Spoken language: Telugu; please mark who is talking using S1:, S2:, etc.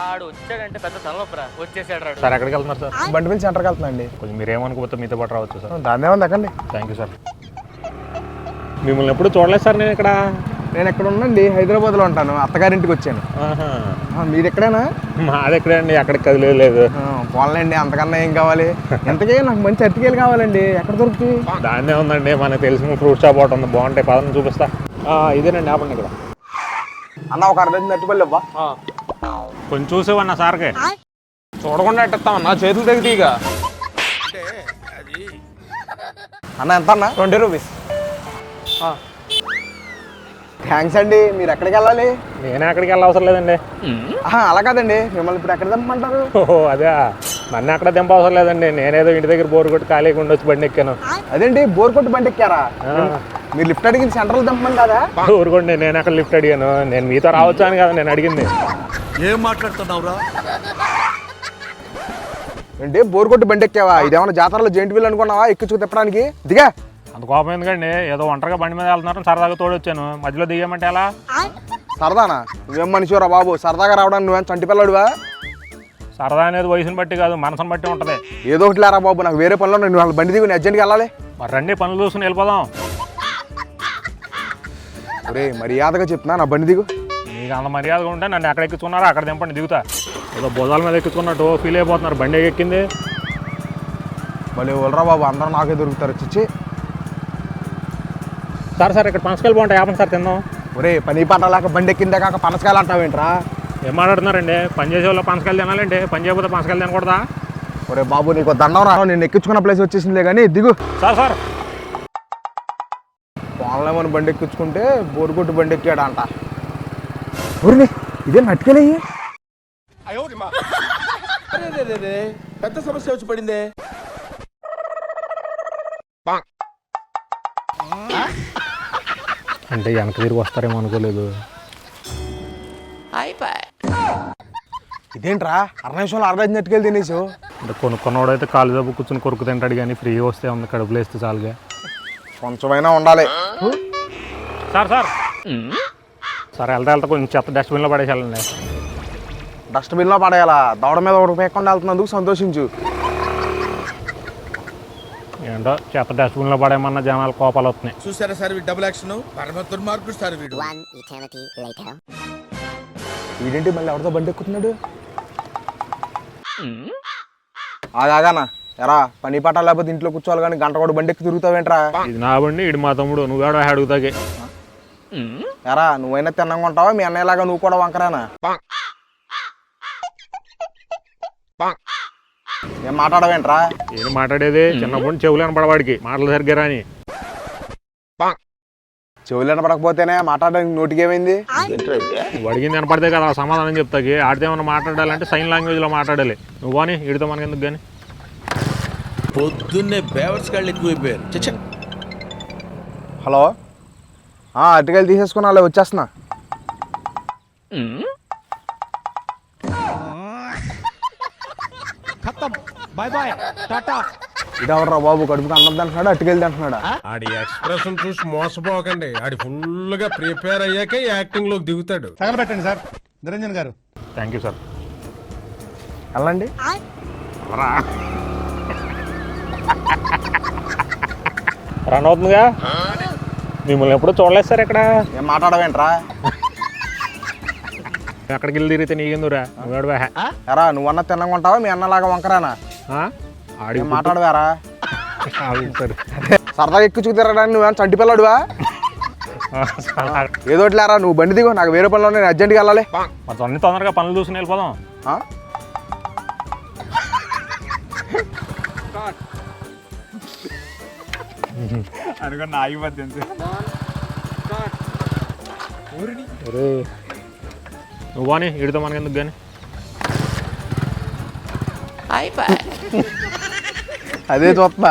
S1: ఆడు వచ్చాడంటే పెద్ద తలనొప్పరా వచ్చేసాడు రాడు.
S2: సార్ ఎక్కడికి వెళ్తున్నారు సార్?
S3: బండి మీద సెంటర్కి వెళ్తున్నాండి.
S2: కొంచెం మీరేమనుకోకపోతే మీతో పాటు రావచ్చు సార్.
S3: దాన్ని ఏమన్నా ఎక్కండి.
S2: Thank you sir. మిమ్మల్ని ఎప్పుడు చూడలేదు సార్ నేను ఇక్కడ.
S3: నేను ఎక్కడ ఉన్నాండి, హైదరాబాద్లో ఉంటాను. అత్తగారింటికి వచ్చాను. మీరు ఎక్కడైనా?
S2: మాది ఎక్కడే అండి, అక్కడికి కదిలేదు.
S3: పోన్లేండి, అంతకన్నా ఏం కావాలి? ఎంతకే నాకు మంచి అరటికాయలు కావాలండి. ఎక్కడ దొరుకుతాయి?
S2: దాన్నే ఉందండి, మనకు తెలిసిన ఫ్రూట్ షాప్ ఒకటి ఉంది, బాగుంటాయి. పదం చూపిస్తా. ఇదేనండి ఆపండి ఇక్కడ.
S3: అన్న ఒక అర్ధ అరటిపల్లి ఇవ్వా.
S2: కొంచెం చూసేవన్నా సార్కి.
S3: చూడకుండా ఎట్టేస్తామన్నా, చేతులు తెగి తీగ. అన్న ఎంత అన్న? 20 రూపీస్. థ్యాంక్స్ అండి. మీరు ఎక్కడికి వెళ్ళాలి?
S2: నేనే అక్కడికి వెళ్ళ అవసరం లేదండి.
S3: అలా కాదండి, మిమ్మల్ని ఇప్పుడు ఎక్కడ తెమ్మంటారు?
S2: ఓహో అదే, నన్ను అక్కడ దింప అవసరం లేదండి. నేనేదో ఇంటి దగ్గర బోర్ కొట్టి ఖాళీగా ఉండొచ్చి బండి ఎక్కాను.
S3: అదేంటి బోర్ కొట్టి బండి ఎక్కారా? మీరు లిఫ్ట్ అడిగింది సెంట్రల్ దింపమని కదా?
S2: ఊరుకోండి, నేను అక్కడ లిఫ్ట్ అడిగాను. నేను మీతో రావచ్చు అని కదా నేను అడిగింది.
S4: ఏం మాట్లాడుతున్నావురా?
S3: ఏంటి బోర్ కొట్టి బండి ఎక్కావా? ఇదేమన్నా జాతరలో జెయింట్ వీల్ అనుకున్నావా ఎక్కించుకు తిప్పడానికి? దిగా.
S2: అంత కోపం ఎందుకండి? ఏదో ఒంటరిగా బండి మీద వెళ్తున్నారు, సరదాగా తోడొచ్చాను. మధ్యలో దిగామంటే ఎలా?
S3: సరదానా? నువ్వేం మనిషిరా బాబు, సరదాగా రావడానికి నువ్వేం చంటి పిల్లడువా?
S2: సరదా అనేది వయసుని బట్టి కాదు, మనసుని బట్టి ఉంటుంది.
S3: ఏదో ఒకటి లేరా బాబు, నాకు వేరే పనిలో నేను వాళ్ళ బండి దిగు, నేను అర్జెంట్కి వెళ్ళాలి.
S2: మరి రండి, పనులు చూసుకుని వెళ్ళిపోదాం.
S3: ఒరే మర్యాదగా చెప్తున్నా, నా బండి దిగు.
S2: మీకు అంత మర్యాదగా ఉంటే నన్ను ఎక్కడ ఎక్కించుకున్నారో అక్కడ దింపండి, దిగుతా. ఏదో భుజాల మీద ఎక్కించుకున్నట్టు ఫీల్ అయిపోతున్నారు. బండి ఎక్కింది
S3: మళ్ళీ వాళ్ళరా బాబు, అందరూ నాకే దొరుకుతారు. చిచ్చి.
S2: సార్ ఇక్కడ పనసకాయలు బాగుంటాయి, ఆపండి సార్ తిందాం.
S3: ఒరే పని పాట లేక బండి ఎక్కిందే కాక పనసకాయలు అంటావేంట్రా?
S2: ఏం మాట్లాడుతున్నారండి? పని చేసే వాళ్ళు పనసకాయలు తినాలండి, పని చేయకపోతే పనసకాయలు తినకూడదా?
S3: ఒరే బాబు నీకు దండం రా, నేను ఎక్కించుకున్న ప్లేస్ వచ్చేసిందే కానీ దిగు.
S2: సార్
S3: పోన్లేమని బండి ఎక్కించుకుంటే బోరుగొట్టు బండి ఎక్కాడు అంట. ఊరిని ఇదే నట్టుకెళ్ళి
S4: పెద్ద సమస్య వచ్చి పడిందే.
S2: అంటే వెనక తిరిగి వస్తారేమో అనుకోలేదు.
S3: ఇదేంట్రా 6 నిమిషంలో అర్ధ నట్టుకెళ్ళి తినేసు?
S2: అంటే కొనుక్కున్నవాడైతే కాలు దెబ్బ కూర్చొని కొరుకు తింటాడు, కానీ ఫ్రీ వస్తే ఉంది, కడుపులో వేస్తే చాలుగా.
S3: కొంచెమైనా ఉండాలి.
S2: సార్ వెళ్తా కొంచెం చెత్త డస్ట్బిన్లో పడేసాలండి.
S3: డస్ట్బిన్లో పడేయాలా? దవడ మీద ఒకటి పేకుండా వెళ్తున్నందుకు సంతోషించు.
S2: ఏంటో చెత్త డస్ట్బిన్లో పడేయమన్న జనాలు కోపాలు వస్తున్నాయి.
S4: చూసారా సార్ డబుల్ యాక్షన్, పరమ దుర్మార్గుడు సార్ వీడు.
S3: వీడేంటి మళ్ళీ ఎవరితో బండి ఎక్కుతున్నాడు? ఆగానా ఎరా, పని పాట లేకపోతే ఇంట్లో కూర్చోవాలి కానీ గంట కూడా బండి ఎక్కి తిరుగుతావేంట్రా?
S2: ఇది నా బండి, ఇడు మా తమ్ముడు, నువ్వేడో అడుగుతాగే.
S3: ఎరా నువ్వైనా తిన్నంగా ఉంటావా? మీ అన్నయ్యలాగా నువ్వు కూడా వంకరానా? ఏం మాట్లాడవేంట్రా?
S2: ఏం మాట్లాడేది? చిన్నప్పుడు చెవులేని పడవాడికి మాటలు సరిగ్గా రాని.
S3: చెవులు పడకపోతేనే మాట్లాడడానికి నోటికి ఏమైంది?
S2: నువ్వు అడిగింది వినపడితే కదా సమాధానం చెప్తాకి. ఆడితే ఏమన్నా మాట్లాడాలంటే సైన్ లాంగ్వేజ్లో మాట్లాడాలి. నువ్వు అని ఇడితో మనకి ఎందుకు కానీ.
S4: పొద్దున్నే బేవర్స్ గాళ్ళు ఎక్కువైపోయారు. చచ్చా.
S3: హలో, అరటికాయలు తీసేసుకున్నా, అలా వచ్చేస్తున్నా. ఇదెవడరా బాబు, కడుపుకి అన్నం తింటున్నాడా అరటికాయలు తింటున్నాడా?
S5: ఆడి ఎక్స్ప్రెషన్ చూసి మోసపోకండి. ఆడి ఫుల్ గా ప్రిపేర్ అయ్యాకే యాక్టింగ్ లోకి దిగుతాడు.
S6: తగలబెట్టండి సార్ నిరంజన్ గారు.
S2: Thank you sir.
S3: వెళ్ళండి.
S2: రన్ అవుతుందిగా. మిమ్మల్ని ఎప్పుడు చూడలేదు సార్ ఇక్కడ.
S3: ఏం మాట్లాడవేంట్రా?
S2: ఎక్కడికి వెళ్ళి తిరిగితే నీకెందురా? నువ్వేడు
S3: ఎరా నువ్వన్నా తిన్నంగా ఉంటావా? మీ అన్నలాగా వంకరానా?
S2: ఆడి
S3: మాట్లాడవారా?
S2: సరే
S3: సరదాగా ఎక్కించుకు తిరగడానికి నువ్వేమన్నా చంటి పిల్లడువా? ఏదో లేరా, నువ్వు బండి దిగు, నాకు వేరే పనిలో నేను అర్జెంట్గా వెళ్ళాలి.
S2: అన్ని తొందరగా పనులు చూసుకుని వెళ్ళిపోదాం.
S6: అనుకున్న ఆగిపోద్ది.
S2: నువ్వు అని ఇడితో మనకి ఎందుకు కానీ.
S3: అదే చూస్తున్నా.